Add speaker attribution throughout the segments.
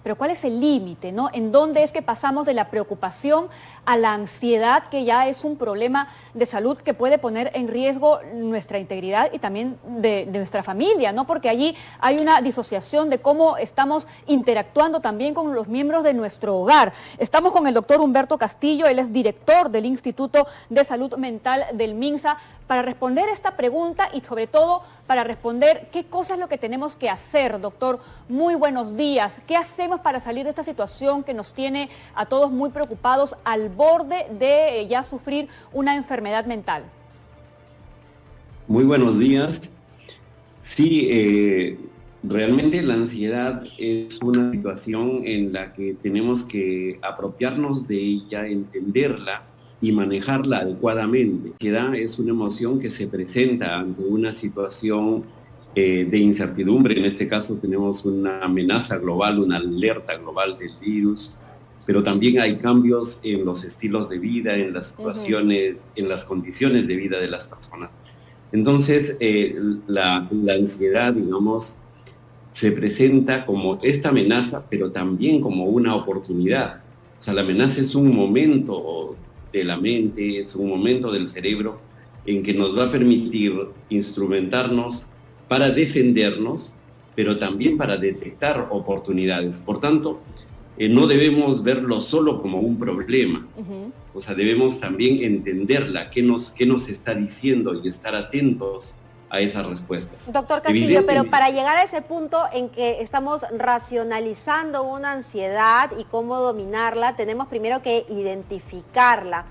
Speaker 1: Pero ¿cuál es el límite, no? ¿En dónde es que pasamos de la preocupación a la ansiedad, que ya es un problema de salud que puede poner en riesgo nuestra integridad y también de nuestra familia, ¿no? Porque allí hay una disociación de cómo estamos interactuando también con los miembros de nuestro hogar. Estamos con el doctor Humberto Castillo, él es director del Instituto de Salud Mental del MINSA, para responder esta pregunta y sobre todo para responder qué cosa es lo que tenemos que hacer, doctor. Muy buenos días. ¿Qué hacemos para salir de esta situación que nos tiene a todos muy preocupados al borde de ya sufrir una enfermedad mental?
Speaker 2: Muy buenos días. Sí, realmente la ansiedad es una situación en la que tenemos que apropiarnos de ella, entenderla y manejarla adecuadamente. La ansiedad es una emoción que se presenta ante una situación de incertidumbre. En este caso tenemos una amenaza global, una alerta global del virus, pero también hay cambios en los estilos de vida, en las situaciones, en las condiciones de vida de las personas. Entonces, la ansiedad, digamos, se presenta como esta amenaza, pero también como una oportunidad. O sea, la amenaza es un momento de la mente, es un momento del cerebro en que nos va a permitir instrumentarnos para defendernos, pero también para detectar oportunidades. Por tanto, no debemos verlo solo como un problema. O sea, debemos también entenderla, qué nos está diciendo y estar atentos a esas respuestas.
Speaker 3: Doctor Castillo, pero para llegar a ese punto en que estamos racionalizando una ansiedad y cómo dominarla, tenemos primero que identificarla.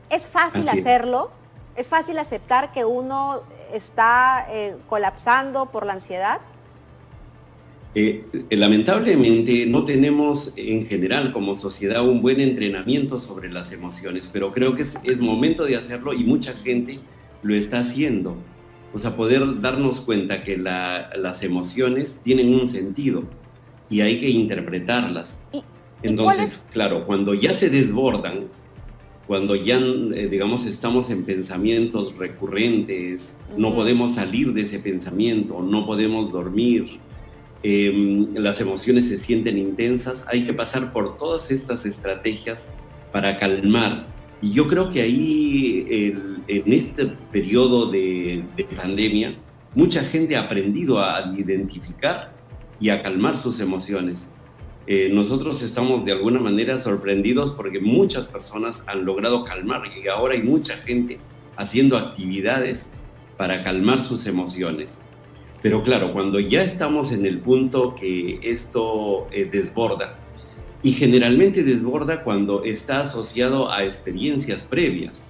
Speaker 3: ¿Es fácil hacerlo? ¿Es fácil aceptar que uno está colapsando por la ansiedad?
Speaker 2: Lamentablemente no tenemos en general como sociedad un buen entrenamiento sobre las emociones, pero creo que es momento de hacerlo y mucha gente lo está haciendo. O sea, poder darnos cuenta que las emociones tienen un sentido y hay que interpretarlas. Entonces, claro, cuando ya se desbordan, cuando ya, digamos, estamos en pensamientos recurrentes, no podemos salir de ese pensamiento, no podemos dormir, las emociones se sienten intensas, hay que pasar por todas estas estrategias para calmar. Y yo creo que ahí, en este periodo de pandemia, mucha gente ha aprendido a identificar y a calmar sus emociones. Nosotros estamos de alguna manera sorprendidos porque muchas personas han logrado calmar y ahora hay mucha gente haciendo actividades para calmar sus emociones. Pero claro, cuando ya estamos en el punto que esto desborda, y generalmente desborda cuando está asociado a experiencias previas.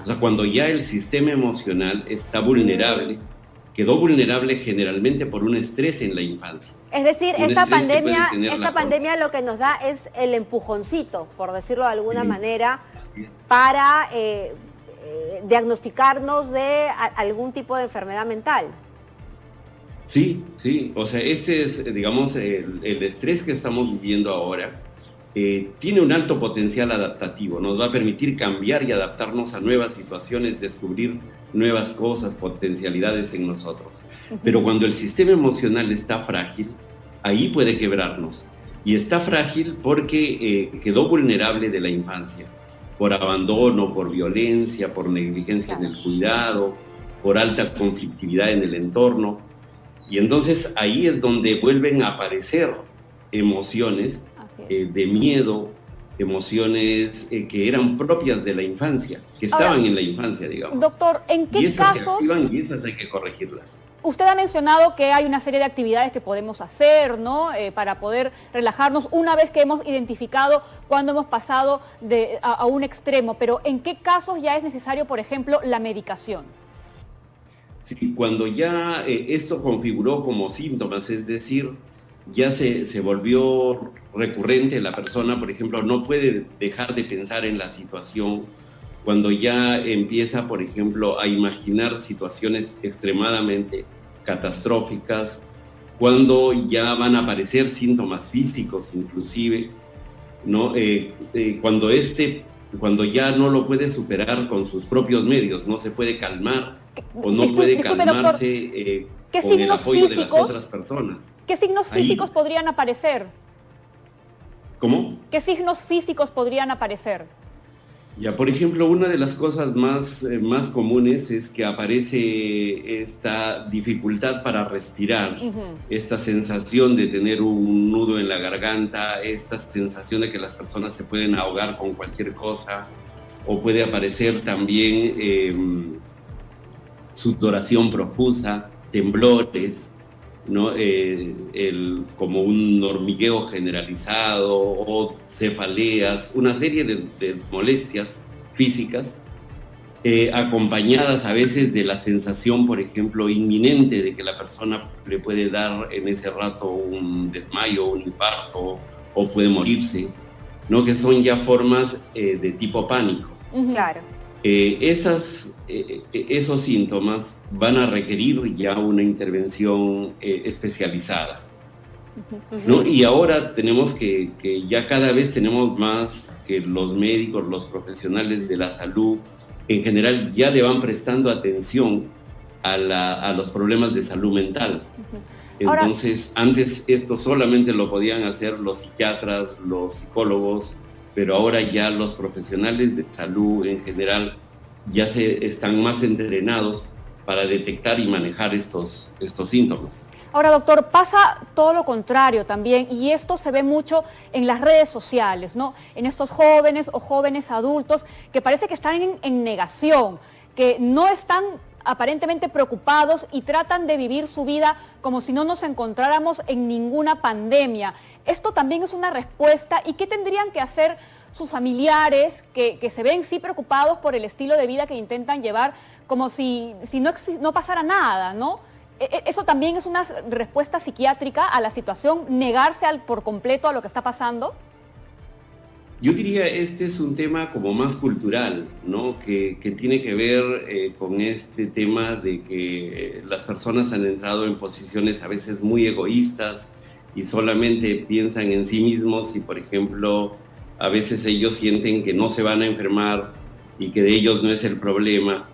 Speaker 2: O sea, cuando ya el sistema emocional está vulnerable, quedó vulnerable generalmente por un estrés en la infancia.
Speaker 3: Es decir, esta pandemia lo que nos da es el empujoncito, por decirlo de alguna manera, para diagnosticarnos de algún tipo de enfermedad mental.
Speaker 2: Sí, o sea, este es, digamos, el estrés que estamos viviendo ahora. Tiene un alto potencial adaptativo, nos va a permitir cambiar y adaptarnos a nuevas situaciones, descubrir nuevas cosas, potencialidades en nosotros. Pero cuando el sistema emocional está frágil, ahí puede quebrarnos. Y está frágil porque quedó vulnerable de la infancia, por abandono, por violencia, por negligencia en el cuidado, por alta conflictividad en el entorno. Y entonces ahí es donde vuelven a aparecer emociones de miedo, emociones que eran propias de la infancia, que estaban en la infancia, digamos.
Speaker 1: Doctor, ¿en qué casos?
Speaker 2: Se activan y esas hay que corregirlas.
Speaker 1: Usted ha mencionado que hay una serie de actividades que podemos hacer, ¿no? Para poder relajarnos una vez que hemos identificado cuando hemos pasado a un extremo. Pero ¿en qué casos ya es necesario, por ejemplo, la medicación?
Speaker 2: Sí, cuando ya esto configuró como síntomas, es decir, ya se volvió recurrente, la persona, por ejemplo, no puede dejar de pensar en la situación, cuando ya empieza, por ejemplo, a imaginar situaciones extremadamente catastróficas, cuando ya van a aparecer síntomas físicos inclusive, ¿no? Cuando ya no lo puede superar con sus propios medios, no se puede calmar o no puede calmarse con el apoyo de las otras personas.
Speaker 1: ¿Qué signos físicos podrían aparecer?
Speaker 2: ¿Cómo?
Speaker 1: ¿Qué signos físicos podrían aparecer?
Speaker 2: Ya, por ejemplo, una de las cosas más comunes es que aparece esta dificultad para respirar, esta sensación de tener un nudo en la garganta, esta sensación de que las personas se pueden ahogar con cualquier cosa, o puede aparecer también sudoración profusa, temblores, ¿no? Como un hormigueo generalizado o cefaleas, una serie de molestias físicas acompañadas a veces de la sensación, por ejemplo, inminente de que la persona le puede dar en ese rato un desmayo, un infarto o puede morirse, ¿no? Que son ya formas de tipo pánico.
Speaker 3: Claro.
Speaker 2: Esos síntomas van a requerir ya una intervención especializada, ¿no? Y ahora tenemos que ya cada vez tenemos más que los médicos, los profesionales de la salud, en general ya le van prestando atención a los problemas de salud mental. Entonces, antes esto solamente lo podían hacer los psiquiatras, los psicólogos, pero ahora ya los profesionales de salud en general ya están más entrenados para detectar y manejar estos síntomas.
Speaker 1: Ahora, doctor, pasa todo lo contrario también, y esto se ve mucho en las redes sociales, ¿no? En estos jóvenes o jóvenes adultos que parece que están en negación, que no están aparentemente preocupados y tratan de vivir su vida como si no nos encontráramos en ninguna pandemia. Esto también es una respuesta. ¿Y qué tendrían que hacer sus familiares que se ven sí preocupados por el estilo de vida que intentan llevar, como si no pasara nada, ¿no? Eso también es una respuesta psiquiátrica a la situación, negarse por completo a lo que está pasando.
Speaker 2: Yo diría este es un tema como más cultural, ¿no? Que tiene que ver con este tema de que las personas han entrado en posiciones a veces muy egoístas y solamente piensan en sí mismos y, por ejemplo, a veces ellos sienten que no se van a enfermar y que de ellos no es el problema,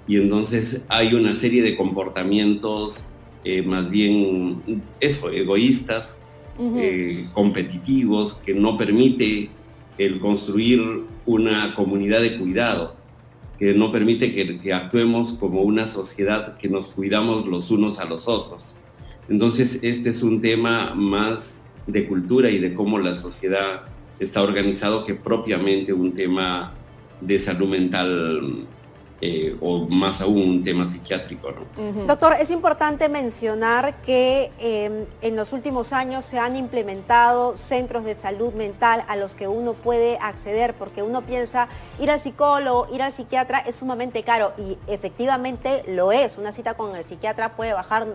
Speaker 2: y entonces hay una serie de comportamientos más bien egoístas, competitivos, que no permite el construir una comunidad de cuidado, que no permite que actuemos como una sociedad que nos cuidamos los unos a los otros. Entonces este es un tema más de cultura y de cómo la sociedad está organizado que propiamente un tema de salud mental o más aún un tema psiquiátrico, ¿no?
Speaker 3: Doctor, es importante mencionar que en los últimos años se han implementado centros de salud mental a los que uno puede acceder, porque uno piensa ir al psicólogo, ir al psiquiatra es sumamente caro, y efectivamente lo es. Una cita con el psiquiatra puede bajar,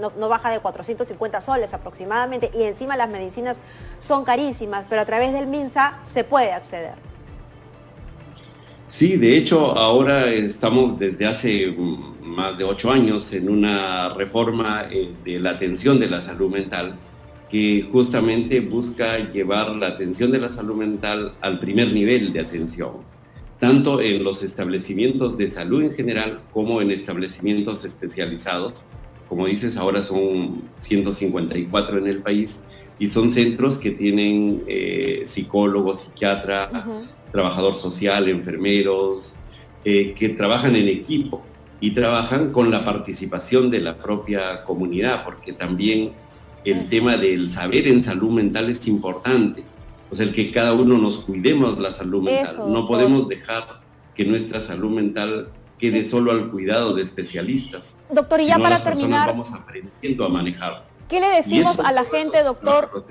Speaker 3: no baja de 450 soles aproximadamente, y encima las medicinas son carísimas, pero a través del MINSA se puede acceder.
Speaker 2: Sí, de hecho, ahora estamos desde hace más de 8 años en una reforma de la atención de la salud mental que justamente busca llevar la atención de la salud mental al primer nivel de atención, tanto en los establecimientos de salud en general como en establecimientos especializados. Como dices, ahora son 154 en el país y son centros que tienen psicólogo, psiquiatra, trabajador social, enfermeros, que trabajan en equipo y trabajan con la participación de la propia comunidad, porque también el tema del saber en salud mental es importante. O sea, el que cada uno nos cuidemos la salud mental. No podemos dejar que nuestra salud mental quede solo al cuidado de especialistas.
Speaker 1: Doctor, y ya para
Speaker 2: terminar,
Speaker 1: terminar,
Speaker 2: vamos aprendiendo a manejar.
Speaker 1: ¿Qué le decimos a la gente, doctor?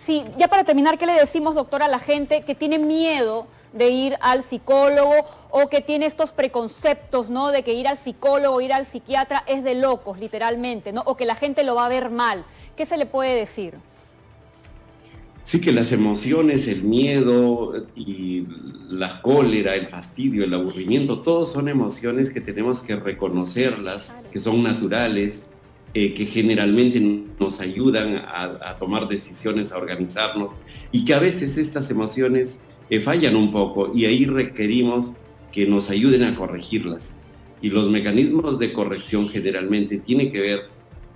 Speaker 1: Sí, ya para terminar, ¿qué le decimos, doctor, a la gente que tiene miedo de ir al psicólogo o que tiene estos preconceptos, ¿no? De que ir al psicólogo, ir al psiquiatra es de locos, literalmente, ¿no? O que la gente lo va a ver mal. ¿Qué se le puede decir?
Speaker 2: Sí, que las emociones, el miedo y la cólera, el fastidio, el aburrimiento, todos son emociones que tenemos que reconocerlas, que son naturales, que generalmente nos ayudan a tomar decisiones, a organizarnos, y que a veces estas emociones fallan un poco y ahí requerimos que nos ayuden a corregirlas. Y los mecanismos de corrección generalmente tienen que ver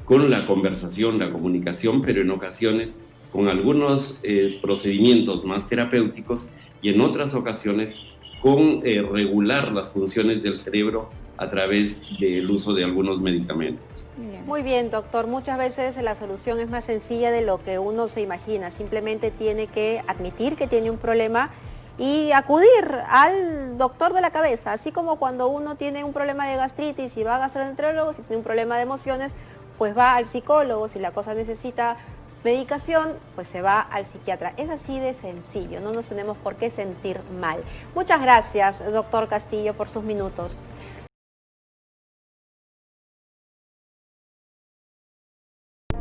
Speaker 2: con la conversación, la comunicación, pero en ocasiones con algunos procedimientos más terapéuticos y en otras ocasiones con regular las funciones del cerebro a través del uso de algunos medicamentos.
Speaker 3: Muy bien, doctor. Muchas veces la solución es más sencilla de lo que uno se imagina. Simplemente tiene que admitir que tiene un problema y acudir al doctor de la cabeza. Así como cuando uno tiene un problema de gastritis y va a gastroenterólogo, si tiene un problema de emociones, pues va al psicólogo. Si la cosa necesita medicación, pues se va al psiquiatra. Es así de sencillo, no nos tenemos por qué sentir mal. Muchas gracias, doctor Castillo, por sus minutos.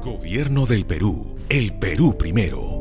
Speaker 4: Gobierno del Perú, el Perú primero.